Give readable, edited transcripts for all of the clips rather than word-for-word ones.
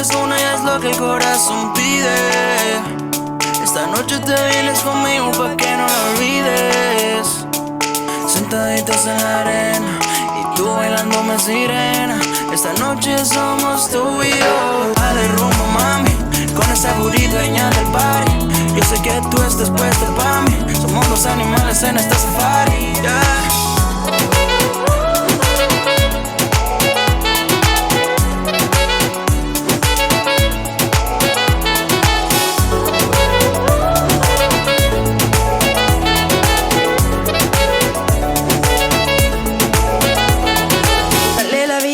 es una y es lo que el corazón pide. Esta noche te vienes conmigo pa' que no lo olvides. Sentaditas en la arena y tú bailándome sirena. Esta noche somos tú y yo. Dale rumbo, mami, con esa burrito dueña del party. Yo sé que tú estás puesta pa' mí. Somos dos animales en esta safari, yeah.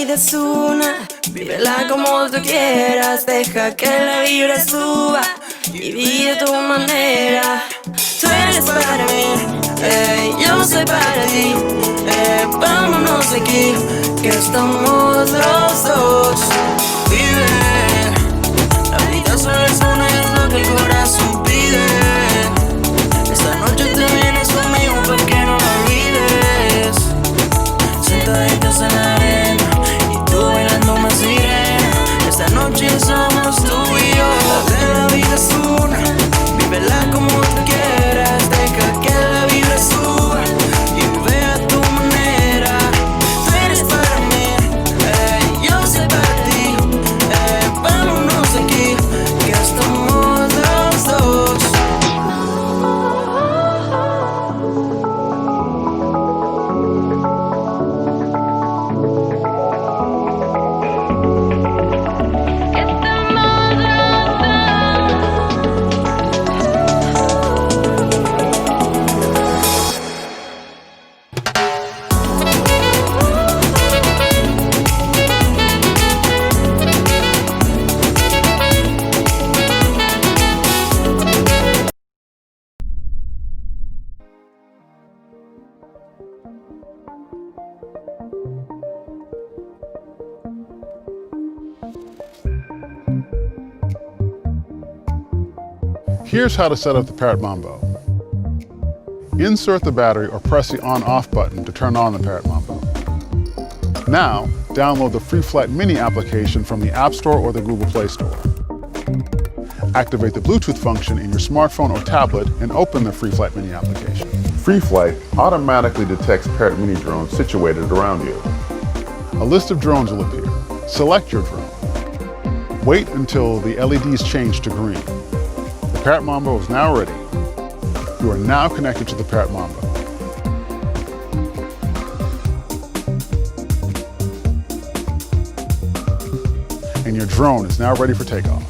Es una, vívela como tú quieras, deja que la vibra suba y vive a tu manera. Tú eres para mí, yo soy para ti, vámonos de aquí, que estamos los dos. Vive, la vida solo es una y es lo que el corazón pide. Esta noche te vienes conmigo pa' que no lo olvides. Sentaditos en la arena, bailando más sirena. Esta noche somos tú y yo. La vida es una, vívela como tú quieras. Deja que la vida suba y vive a tu manera. Tú eres para mí, yo soy para ti, vámonos de aquí, que estamos los dos. Here's how to set up the Parrot MAMBO. Insert the battery or press the on-off button to turn on the Parrot MAMBO. Now, download the FreeFlight Mini application from the App Store or the Google Play Store. Activate the Bluetooth function in your smartphone or tablet and open the FreeFlight Mini application. FreeFlight automatically detects Parrot mini drones situated around you. A list of drones will appear. Select your drone. Wait until the LEDs change to green. The Parrot MAMBO is now ready. You are now connected to the Parrot MAMBO. And your drone is now ready for takeoff.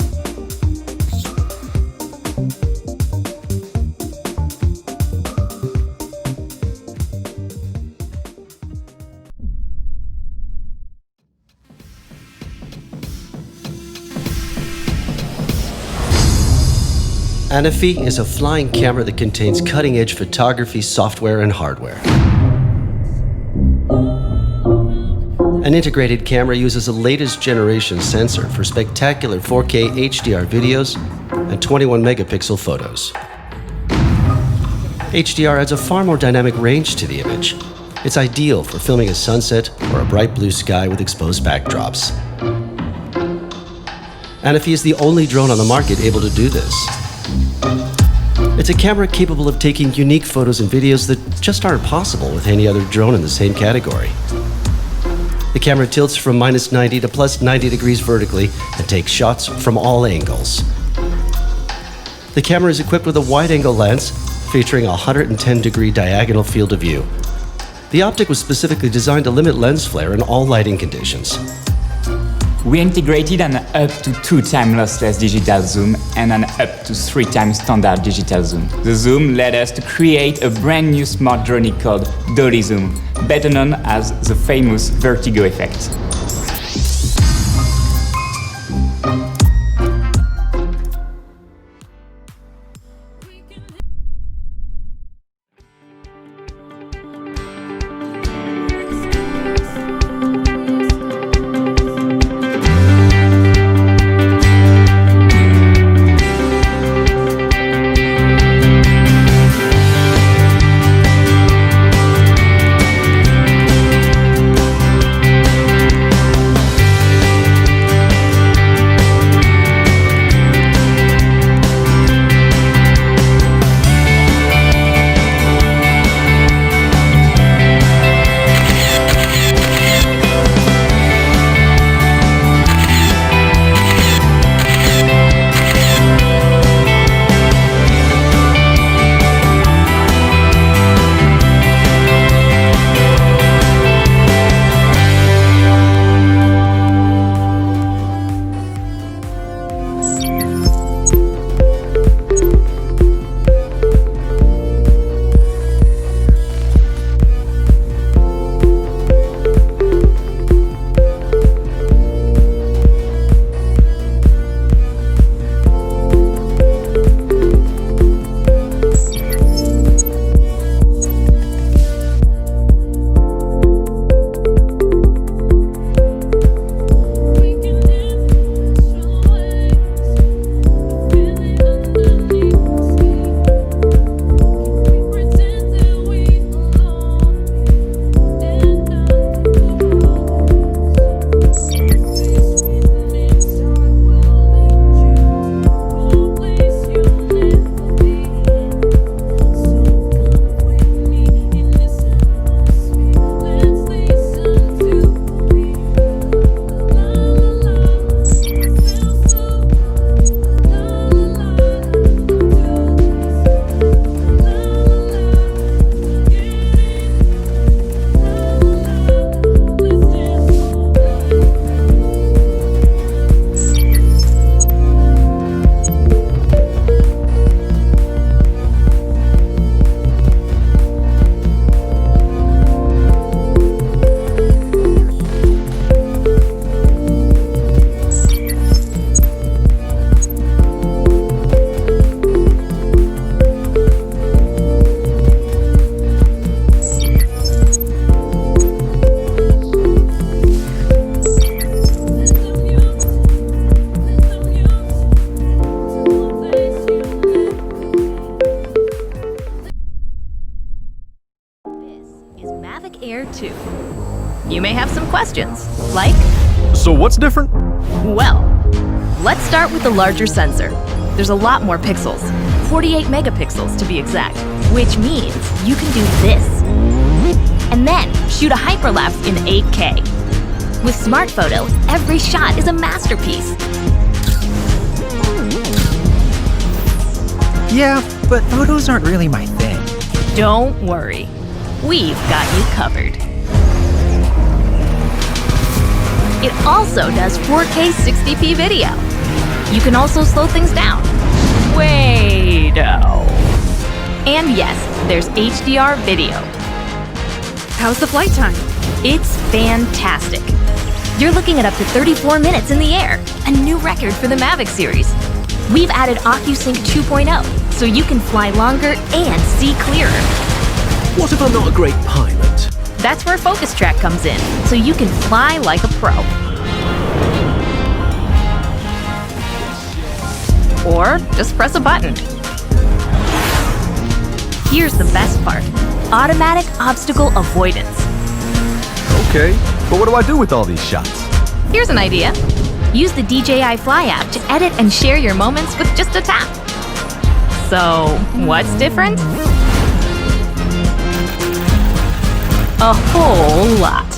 Anafi is a flying camera that contains cutting-edge photography software and hardware. An integrated camera uses a latest generation sensor for spectacular 4K HDR videos and 21 megapixel photos. HDR adds a far more dynamic range to the image. It's ideal for filming a sunset or a bright blue sky with exposed backdrops. Anafi is the only drone on the market able to do this. It's a camera capable of taking unique photos and videos that just aren't possible with any other drone in the same category. The camera tilts from -90 to +90 degrees vertically and takes shots from all angles. The camera is equipped with a wide-angle lens featuring a 110-degree diagonal field of view. The optic was specifically designed to limit lens flare in all lighting conditions. We integrated an up to 2 times lossless digital zoom and an up to 3 times standard digital zoom. The zoom led us to create a brand new smart drone called Dolly Zoom, better known as the famous vertigo effect. questions, like, So what's different? well, let's start with the larger sensor. There's a lot more pixels, 48 megapixels to be exact, which means you can do this. And then shoot a hyperlapse in 8K. With Smart Photo, every shot is a masterpiece. Yeah, but photos aren't really my thing. Don't worry, we've got you covered. It also does 4K 60p video. You can also slow things down. Way-do. And yes, there's HDR video. How's the flight time? It's fantastic. You're looking at up to 34 minutes in the air, a new record for the Mavic series. We've added OcuSync 2.0, so you can fly longer and see clearer. What if I'm not a great pilot? That's where Focus Track comes in, so you can fly like a pro. Or just press a button. Here's the best part: automatic obstacle avoidance. Okay, but what do I do with all these shots? Here's an idea. Use the DJI Fly app to edit and share your moments with just a tap. So, what's different? A whole lot.